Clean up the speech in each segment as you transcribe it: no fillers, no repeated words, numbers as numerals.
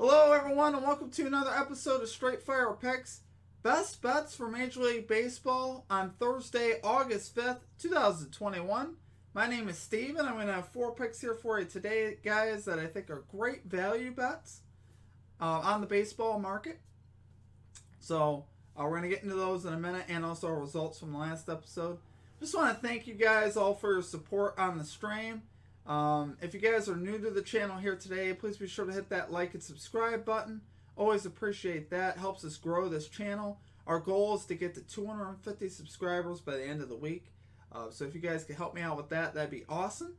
Hello, everyone, and welcome to another episode of Straight Fire Picks. Best bets for Major League Baseball on Thursday, August 5th, 2021. My name is Steve, and I'm going to have 4 picks here for you today, guys, that I think are great value bets on the baseball market. So, we're going to get into those in a minute, and also our results from the last episode. Just want to thank you guys all for your support on the stream. If you guys are new to the channel here today, please be sure to hit that like and subscribe button. Always appreciate that. Helps us grow this channel. Our goal is to get to 250 subscribers by the end of the week. So if you guys can help me out with that, that'd be awesome.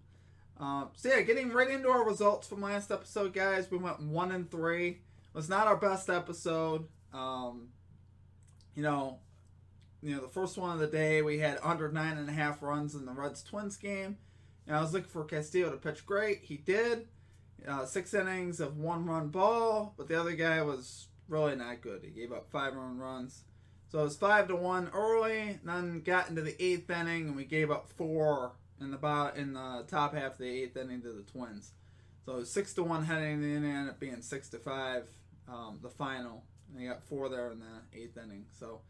Getting right into our results from last episode, guys. We went 1-3. It was not our best episode. The first one of the day, we had under 9.5 runs in the Reds-Twins game. I was looking for Castillo to pitch great. He did. 6 innings of 1-run ball, but the other guy was really not good. He gave up 5 earned runs. So it was 5-1 early, then got into the 8th inning, and we gave up 4 in the top half of the 8th inning to the Twins. So it was 6-1 heading into the inning, ended up being 6-5 the final. And he got 4 there in the 8th inning. So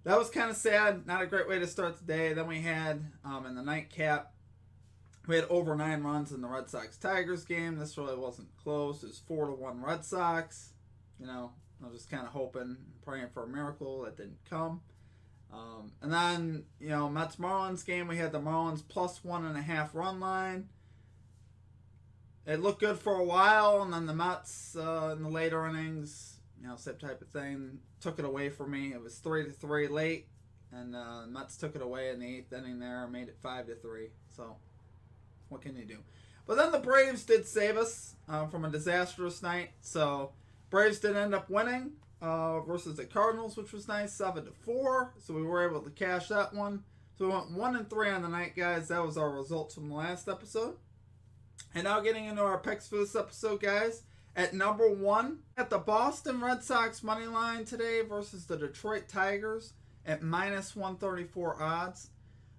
that was kind of sad. Not a great way to start the day. Then we had in the nightcap, we had over 9 runs in the Red Sox-Tigers game. This really wasn't close. It was 4-1 Red Sox. I was just kind of hoping, praying for a miracle. That didn't come. And then, Mets-Marlins game, we had the Marlins plus 1.5 run line. It looked good for a while, and then the Mets in the later innings, same type of thing, took it away from me. It was 3-3 late, and the Mets took it away in the 8th inning there and made it 5-3. So what can you do? But then the Braves did save us from a disastrous night. So Braves did end up winning versus the Cardinals, which was nice, 7-4. So we were able to cash that one. So we went 1-3 on the night, guys. That was our results from the last episode. And now getting into our picks for this episode, guys. At number 1, at the Boston Red Sox money line today versus the Detroit Tigers at minus 134 odds.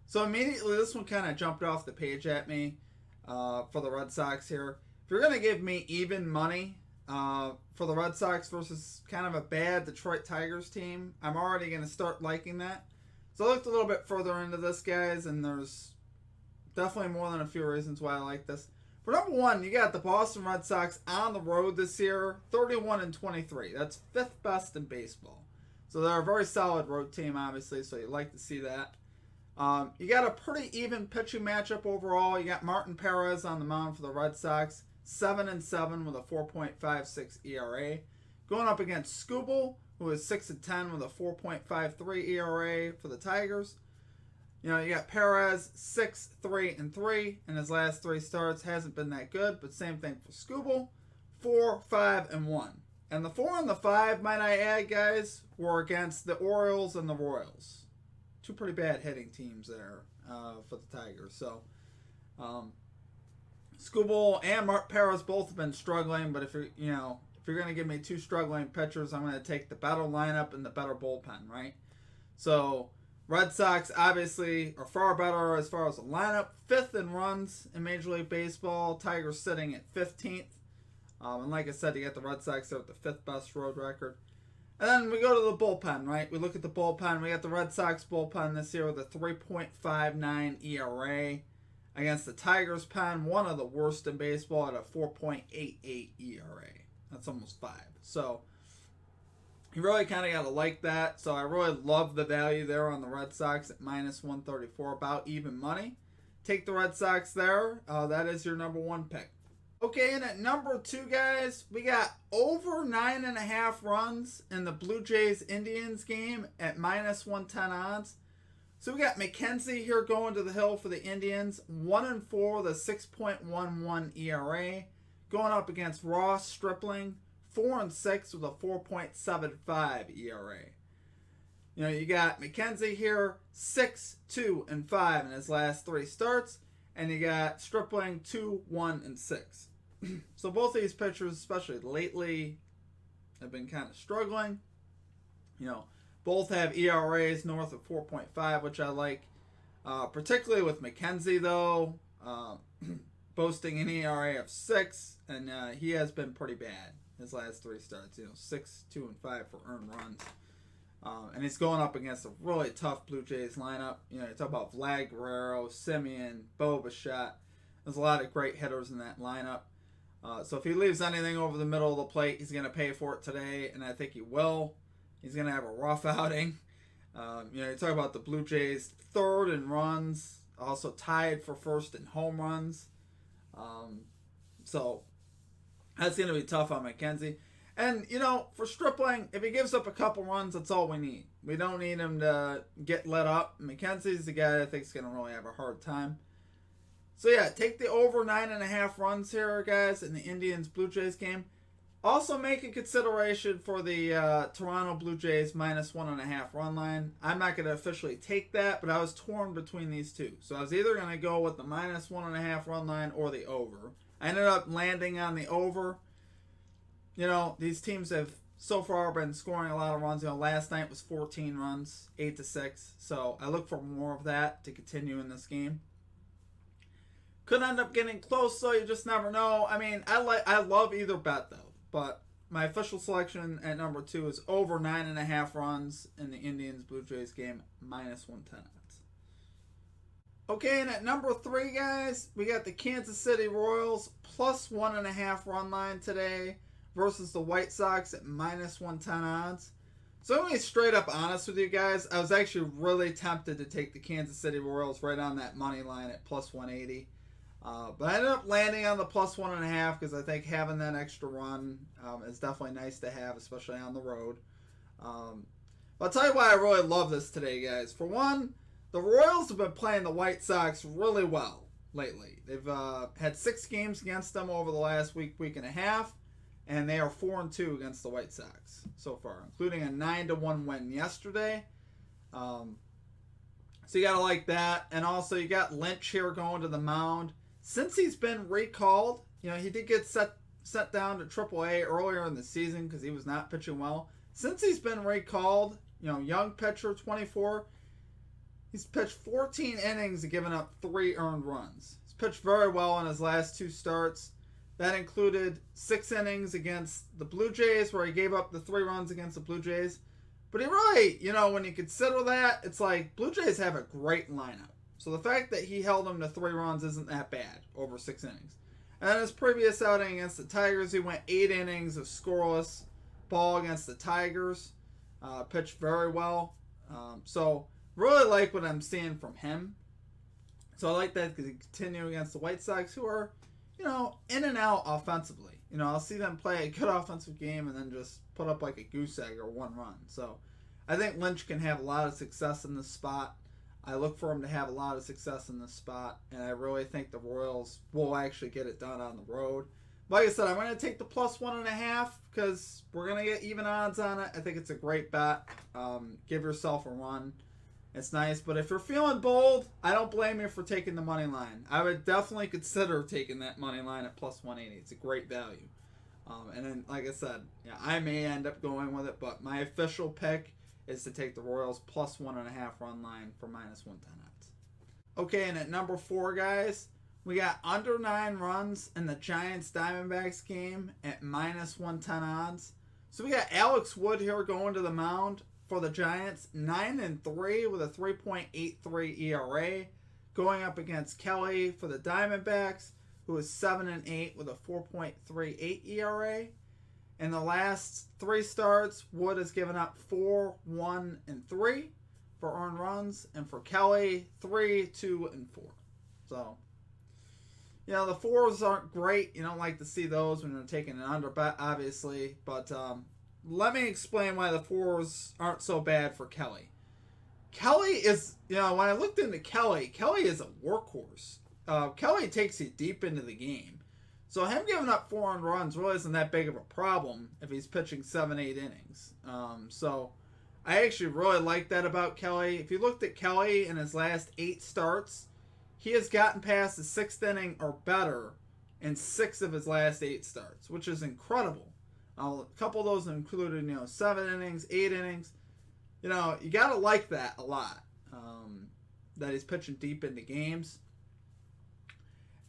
So immediately this one kind of jumped off the page at me for the Red Sox here. If you're going to give me even money for the Red Sox versus kind of a bad Detroit Tigers team, I'm already going to start liking that. So I looked a little bit further into this, guys, and there's definitely more than a few reasons why I like this. For number 1, you got the Boston Red Sox on the road this year, 31-23. That's 5th best in baseball. So they're a very solid road team, obviously, so you like to see that. You got a pretty even pitching matchup overall. You got Martin Perez on the mound for the Red Sox, 7-7 with a 4.56 ERA. Going up against Skubal, who is 6-10 with a 4.53 ERA for the Tigers. You got Perez, 6-3-3 in his last 3 starts. Hasn't been that good, but same thing for Skubal, 4-5-1. And the 4 and the 5, might I add, guys, were against the Orioles and the Royals. 2 pretty bad hitting teams there for the Tigers. So, Skubal and Mark Perez both have been struggling. But if you're going to give me 2 struggling pitchers, I'm going to take the better lineup and the better bullpen, right? So, Red Sox obviously are far better as far as the lineup. 5th in runs in Major League Baseball. Tigers sitting at 15th. And like I said, you got the Red Sox there with the 5th best road record. And then we go to the bullpen, right? We look at the bullpen. We got the Red Sox bullpen this year with a 3.59 ERA against the Tigers pen, one of the worst in baseball, at a 4.88 ERA. That's almost 5. So you really kind of got to like that. So I really love the value there on the Red Sox at minus 134, about even money. Take the Red Sox there. That is your number 1 pick. Okay, and at number 2, guys, we got over 9.5 runs in the Blue Jays-Indians game at minus 110 odds. So we got McKenzie here going to the hill for the Indians, 1-4 with a 6.11 ERA. Going up against Ross Stripling, 4-6 with a 4.75 ERA. You got McKenzie here, 6-2-5 in his last 3 starts. And you got Stripling 2-1-6. So both of these pitchers, especially lately, have been kind of struggling. Both have ERAs north of 4.5, which I like. Particularly with McKenzie, though. Boasting an ERA of 6. and he has been pretty bad his last 3 starts. 6, 2, and 5 for earned runs. And he's going up against a really tough Blue Jays lineup. You talk about Vlad Guerrero, Simeon, Bo Bichette. There's a lot of great hitters in that lineup. So if he leaves anything over the middle of the plate, he's going to pay for it today, and I think he will. He's going to have a rough outing. You talk about the Blue Jays 3rd in runs, also tied for 1st in home runs. So that's going to be tough on McKenzie. And, for Stripling, if he gives up a couple runs, that's all we need. We don't need him to get let up. McKenzie's the guy I think is going to really have a hard time. So, yeah, take the over 9.5 runs here, guys, in the Indians-Blue Jays game. Also make a consideration for the Toronto Blue Jays minus 1.5 run line. I'm not going to officially take that, but I was torn between these two. So I was either going to go with the minus 1.5 run line or the over. I ended up landing on the over. These teams have so far been scoring a lot of runs. Last night was 14 runs, 8-6. So I look for more of that to continue in this game. Could end up getting close, so you just never know. I mean, I love either bet, though. But my official selection at number 2 is over 9.5 runs in the Indians-Blue Jays game, minus 110. Okay, and at number 3, guys, we got the Kansas City Royals plus 1.5 run line today versus the White Sox at minus 110 odds. So I'm going to be straight up honest with you guys. I was actually really tempted to take the Kansas City Royals right on that money line at plus 180. But I ended up landing on the plus 1.5 because I think having that extra run is definitely nice to have, especially on the road. I'll tell you why I really love this today, guys. For one, the Royals have been playing the White Sox really well lately. They've had 6 games against them over the last week and a half, and they are 4-2 against the White Sox so far, including a 9-1 win yesterday. So you got to like that. And also you got Lynch here going to the mound. Since he's been recalled, he did get sent down to AAA earlier in the season because he was not pitching well. Since he's been recalled, young pitcher, 24, he's pitched 14 innings and given up 3 earned runs. He's pitched very well in his last 2 starts. That included 6 innings against the Blue Jays where he gave up the 3 runs against the Blue Jays. But he really, when you consider that, it's like Blue Jays have a great lineup. So the fact that he held them to 3 runs isn't that bad over 6 innings. And then his previous outing against the Tigers, he went 8 innings of scoreless ball against the Tigers. Pitched very well. So really like what I'm seeing from him. So I like that because he continued against the White Sox, who are, in and out offensively. I'll see them play a good offensive game and then just put up like a goose egg or 1 run. So I think Lynch can have a lot of success in this spot. I look for him to have a lot of success in this spot, and I really think the Royals will actually get it done on the road. Like I said, I'm going to take the plus 1.5 because we're going to get even odds on it. I think it's a great bet. Give yourself a run. It's nice, but if you're feeling bold, I don't blame you for taking the money line. I would definitely consider taking that money line at plus 180. It's a great value. And then, like I said, I may end up going with it, but my official pick is to take the Royals plus 1.5 run line for minus 110 odds. Okay, and at number 4, guys, we got under 9 runs in the Giants-Diamondbacks game at minus 110 odds. So we got Alex Wood here going to the mound for the Giants, 9-3 with a 3.83 ERA, going up against Kelly for the Diamondbacks, who is 7-8 with a 4.38 ERA. In the last 3 starts, Wood has given up 4, 1, and 3 for earned runs, and for Kelly, 3, 2, and 4. So, the 4s aren't great. You don't like to see those when you're taking an under bet, obviously, but let me explain why the 4s aren't so bad for Kelly. Kelly is, when I looked into Kelly is a workhorse. Kelly takes you deep into the game. So him giving up 4 earned runs really isn't that big of a problem if he's pitching 7-8 innings. So I actually really like that about Kelly. If you looked at Kelly in his last 8 starts, he has gotten past the 6th inning or better in 6 of his last 8 starts, which is incredible. A couple of those included, 7 innings, 8 innings. You got to like that a lot, that he's pitching deep into games.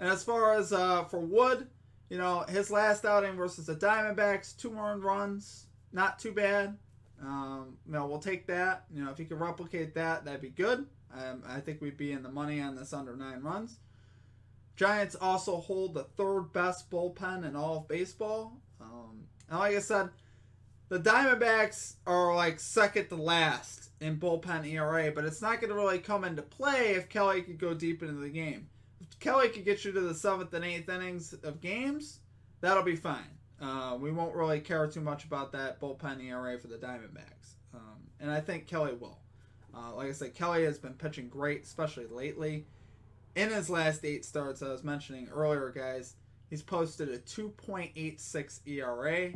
And as far as for Wood, his last outing versus the Diamondbacks, 2 earned runs, not too bad. We'll take that. If he could replicate that, that'd be good. I think we'd be in the money on this under 9 runs. Giants also hold the 3rd best bullpen in all of baseball. And like I said, the Diamondbacks are like second to last in bullpen ERA, but it's not going to really come into play if Kelly could go deep into the game. If Kelly could get you to the 7th and 8th innings of games, that'll be fine. We won't really care too much about that bullpen ERA for the Diamondbacks. And I think Kelly will. Like I said, Kelly has been pitching great, especially lately. In his last 8 starts, I was mentioning earlier, guys, he's posted a 2.86 ERA.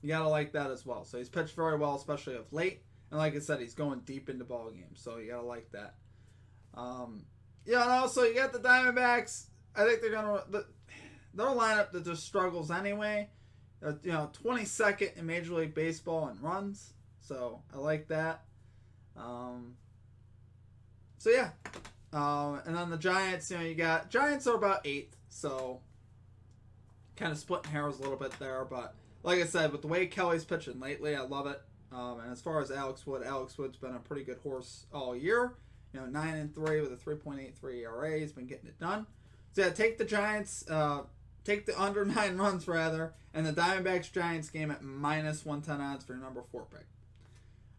You got to like that as well. So he's pitched very well, especially of late. And like I said, he's going deep into ball games. So you got to like that. And also you got the Diamondbacks. I think they're going to... Their lineup that just struggles anyway. 22nd in Major League Baseball in runs. So I like that. And then the Giants, Giants are about 8th. So kind of splitting hairs a little bit there. But like I said, with the way Kelly's pitching lately, I love it. And as far as Alex Wood's been a pretty good horse all year. 9-3 with a 3.83 ERA. He's been getting it done. So take the Giants... Take the under 9 runs, rather, and the Diamondbacks-Giants game at -110 odds for your number 4 pick.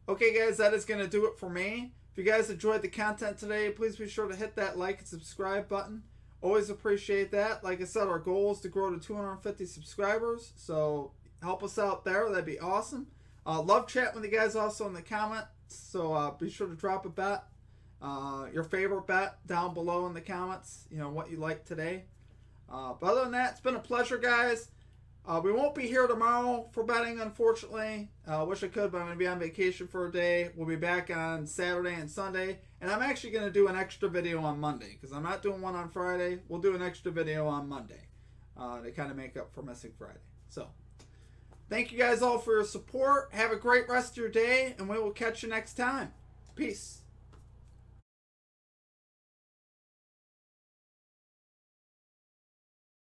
Okay, guys, that is going to do it for me. If you guys enjoyed the content today, please be sure to hit that like and subscribe button. Always appreciate that. Like I said, our goal is to grow to 250 subscribers, so help us out there. That'd be awesome. Love chatting with you guys also in the comments, so be sure to drop a bet. Your favorite bet down below in the comments, what you like today. But other than that, it's been a pleasure, guys. We won't be here tomorrow for betting, unfortunately. Wish I could, but I'm going to be on vacation for a day. We'll be back on Saturday and Sunday. And I'm actually going to do an extra video on Monday, because I'm not doing one on Friday. We'll do an extra video on Monday to kind of make up for missing Friday. So, thank you guys all for your support. Have a great rest of your day, and we will catch you next time. Peace.